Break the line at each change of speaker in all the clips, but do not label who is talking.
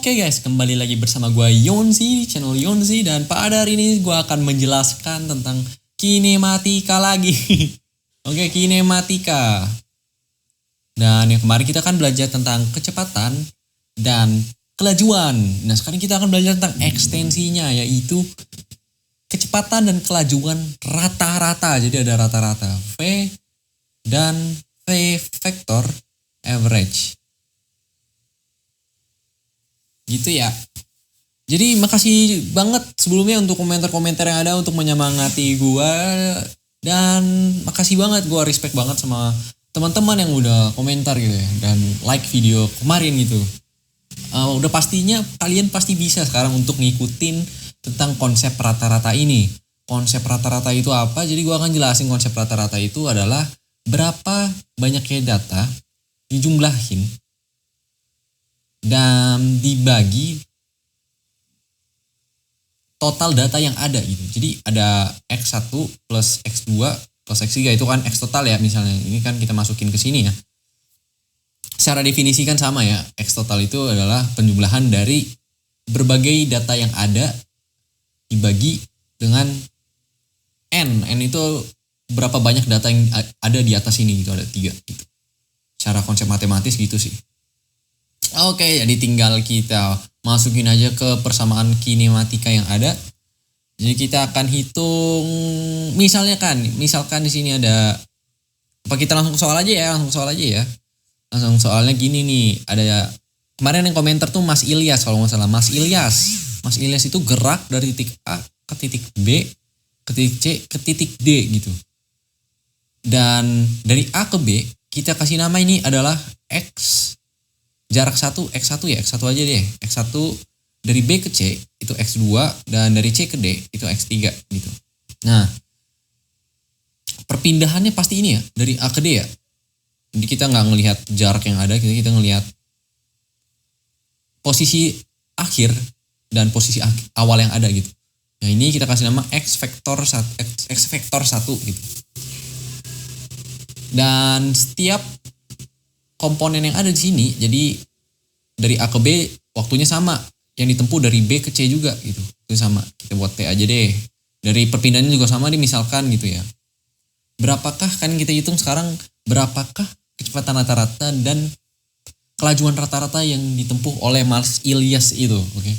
Oke guys, kembali lagi bersama gue Yonzi, channel Yonzi. Dan pada hari ini gue akan menjelaskan tentang kinematika lagi. Oke, kinematika. Dan yang kemarin kita kan belajar tentang kecepatan dan kelajuan. Nah sekarang kita akan belajar tentang ekstensinya, yaitu kecepatan dan kelajuan rata-rata. Jadi ada rata-rata V dan V vector average. Gitu ya. Jadi makasih banget sebelumnya untuk komentar-komentar yang ada untuk menyemangati gue. Dan makasih banget, gue respect banget sama teman-teman yang udah komentar gitu ya. Dan like video kemarin gitu. Udah pastinya kalian pasti bisa sekarang untuk ngikutin tentang konsep rata-rata ini. Konsep rata-rata itu apa? Jadi gue akan jelasin konsep rata-rata itu adalah berapa banyaknya data dijumlahin dan dibagi total data yang ada gitu. Jadi ada X1 plus X2 plus X3 itu kan X total ya misalnya. Ini kan kita masukin ke sini ya. Secara definisi kan sama ya. X total itu adalah penjumlahan dari berbagai data yang ada dibagi dengan N. N itu berapa banyak data yang ada di atas ini gitu. Ada 3 gitu. Secara konsep matematis gitu sih. Oke, jadi tinggal kita masukin aja ke persamaan kinematika yang ada. Jadi kita akan hitung misalkan di sini ada apa, kita langsung soal aja ya. Langsung soalnya gini nih, ada kemarin yang komentar tuh Mas Ilyas kalau nggak salah. Mas Ilyas itu gerak dari titik A ke titik B ke titik C ke titik D gitu. Dan dari A ke B kita kasih nama ini adalah X jarak 1, X1 ya, X1 aja deh. X1 dari B ke C itu X2 dan dari C ke D itu X3 gitu. Nah, perpindahannya pasti ini ya, dari A ke D ya. Jadi kita nggak ngelihat jarak yang ada, kita ngelihat posisi akhir dan posisi awal yang ada gitu. Nah, ini kita kasih nama X vector 1 gitu. Dan setiap komponen yang ada di sini, jadi dari A ke B waktunya sama, yang ditempuh dari B ke C juga gitu, itu sama. Kita buat T aja deh. Dari perpindahannya juga sama nih misalkan gitu ya. Berapakah kan kita hitung sekarang, berapakah kecepatan rata-rata dan kelajuan rata-rata yang ditempuh oleh Mas Ilyas itu, oke?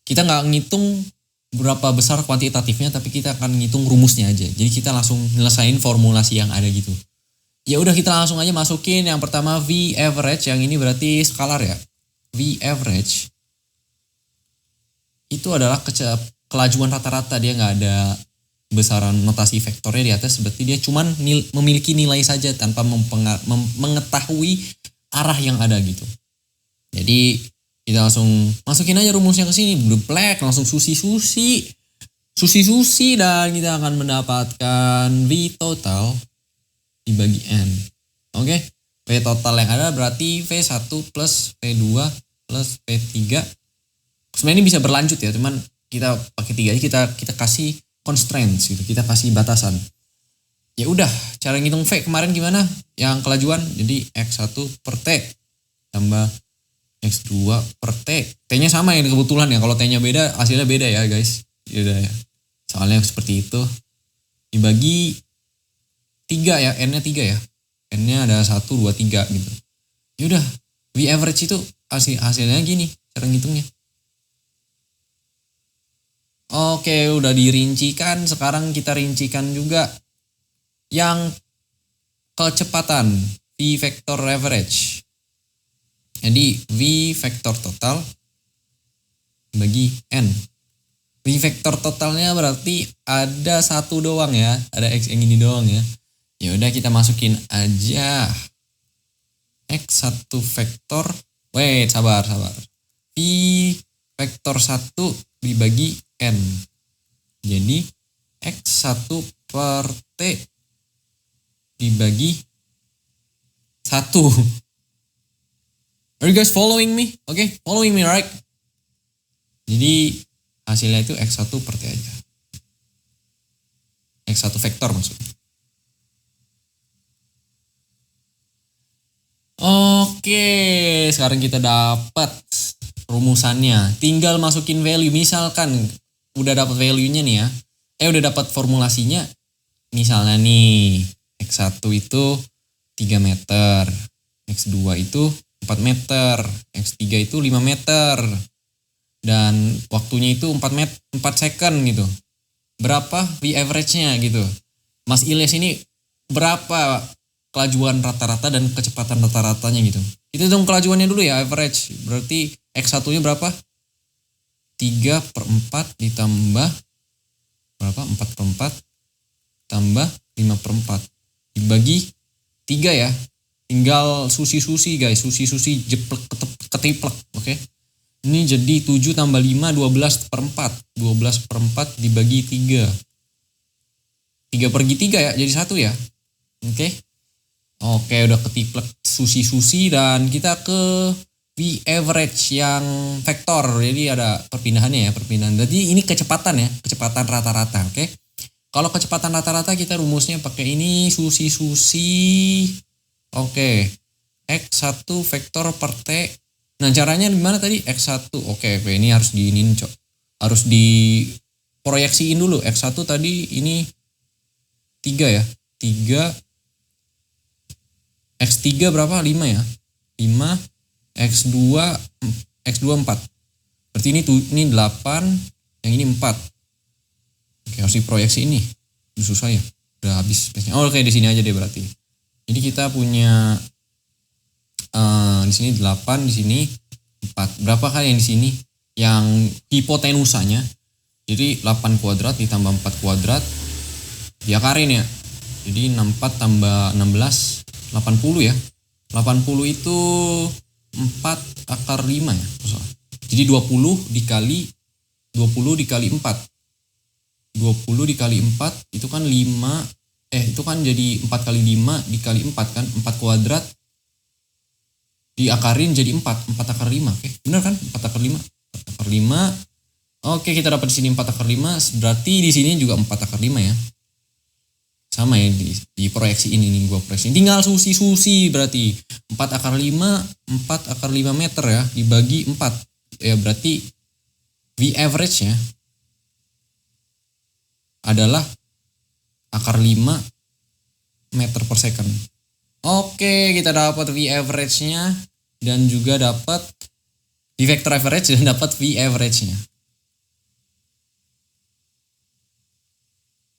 Kita nggak ngitung berapa besar kuantitatifnya, tapi kita akan ngitung rumusnya aja. Jadi kita langsung nyelesain formulasi yang ada gitu. Ya udah, kita langsung aja masukin yang pertama V average, yang ini berarti skalar ya. V average itu adalah kelajuan rata-rata, dia nggak ada besaran notasi vektornya di atas, berarti dia cuman memiliki nilai saja tanpa mengetahui arah yang ada gitu. Jadi kita langsung masukin aja rumusnya ke sini, black langsung susi dan kita akan mendapatkan V total dibagi N. Oke. V total yang ada berarti V1 plus V2 plus V3. Sebenarnya ini bisa berlanjut ya, cuman kita pakai 3 aja, kita kasih constraints gitu, kita kasih batasan. Ya udah, cara ngitung V kemarin gimana? Yang kelajuan, jadi X1 per T tambah X2 per T. T-nya sama ya kebetulan ya, kalau T-nya beda hasilnya beda ya guys. Ya udah ya. Soalnya seperti itu. Dibagi 3 ya, N-nya 3 ya. N-nya ada 1, 2, 3 gitu. Yaudah, V average itu hasilnya gini, cara ngitungnya. Oke, udah dirincikan. Sekarang kita rincikan juga yang kecepatan, V vector average. Jadi, V vector total bagi N. V vector totalnya berarti ada 1 doang ya. Ada X yang ini doang ya. Ya udah, kita masukin aja X1 vektor. Wait, sabar. V vektor 1 dibagi N. Jadi X1 per T dibagi 1. Are you guys following me? Okay, following me right? Jadi hasilnya itu X1 per T aja. X1 vektor maksudnya. Oke, sekarang kita dapat rumusannya. Tinggal masukin value. Misalkan udah dapat value-nya nih ya. Udah dapat formulasinya. Misalnya nih, X1 itu 3 meter. X2 itu 4 meter. X3 itu 5 meter. Dan waktunya itu 4 second gitu. Berapa V average-nya gitu. Mas Ilyas ini berapa kelajuan rata-rata dan kecepatan rata-ratanya gitu. Itu dong kelajuannya dulu ya, average. Berarti X1-nya berapa? 3/4 ditambah berapa? 4/4 tambah 5/4 dibagi 3 ya. Tinggal susi-susi guys, susi-susi jeplek ketiplek, oke? Ini jadi 7 tambah 5 12/4. 12/4 dibagi 3. 3/3 ya, jadi 1 ya. Oke. Oke, udah ketiplek susi-susi dan kita ke V average yang vektor. Jadi ada perpindahannya ya, perpindahan. Jadi ini kecepatan ya, kecepatan rata-rata, oke. Kalau kecepatan rata-rata kita rumusnya pakai ini susi-susi. Oke. X1 vektor per T. Nah, caranya gimana tadi? X1. Oke, ini harus diinin, Cok. Harus diproyeksiin dulu. X1 tadi ini 3 ya. 3 X3 berapa? 5 ya. 5 X2 4. Berarti ini 8, yang ini 4. Oke, harus diproyeksi ini. Susah ya. Udah habis space-nya. Oke, di sini aja deh berarti. Jadi kita punya di sini 8, di sini 4. Berapa kali yang di sini? Yang hipotenusanya. Jadi 8 kuadrat ditambah 4 kuadrat diakarin ya. Jadi 64 tambah 16 80 ya. 80 itu 4 akar 5 ya. Jadi 20 dikali 4. 20 dikali 4 itu kan 5. Itu kan jadi 4 kali 5 dikali 4 kan. 4 kuadrat diakarin jadi 4. 4 akar 5. Oke, benar kan? 4 akar 5. 4 akar 5. Oke, kita dapat di sini 4 akar 5. Berarti di sini juga 4 akar 5 ya. Sama ya, di proyeksi ini gue proyeksi. Tinggal susi-susi berarti 4 akar 5 meter ya dibagi 4 ya, berarti V average nya adalah akar 5 meter per second. Oke, kita dapat V average nya dan juga dapat di vector average dan dapat V average nya.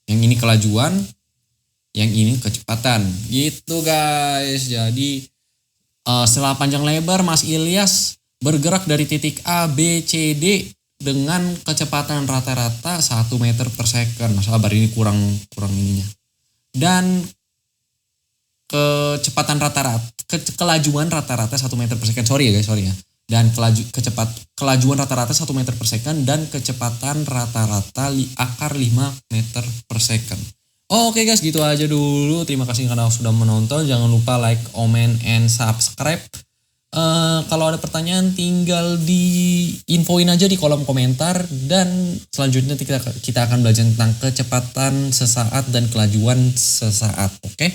Yang ini kelajuan, yang ini kecepatan gitu guys. Jadi setelah panjang lebar Mas Ilyas bergerak dari titik A, B, C, D dengan kecepatan rata-rata 1 meter per second. Sabar, ini kurang ininya. Dan kecepatan rata-rata, kelajuan rata-rata 1 meter per second. Sorry ya. Dan kelajuan rata-rata 1 meter per second dan kecepatan rata-rata akar 5 meter per second. Oke guys, gitu aja dulu. Terima kasih karena sudah menonton. Jangan lupa like, comment, and subscribe. Kalau ada pertanyaan tinggal diinfoin aja di kolom komentar. Dan selanjutnya kita akan belajar tentang kecepatan sesaat dan kelajuan sesaat. Oke?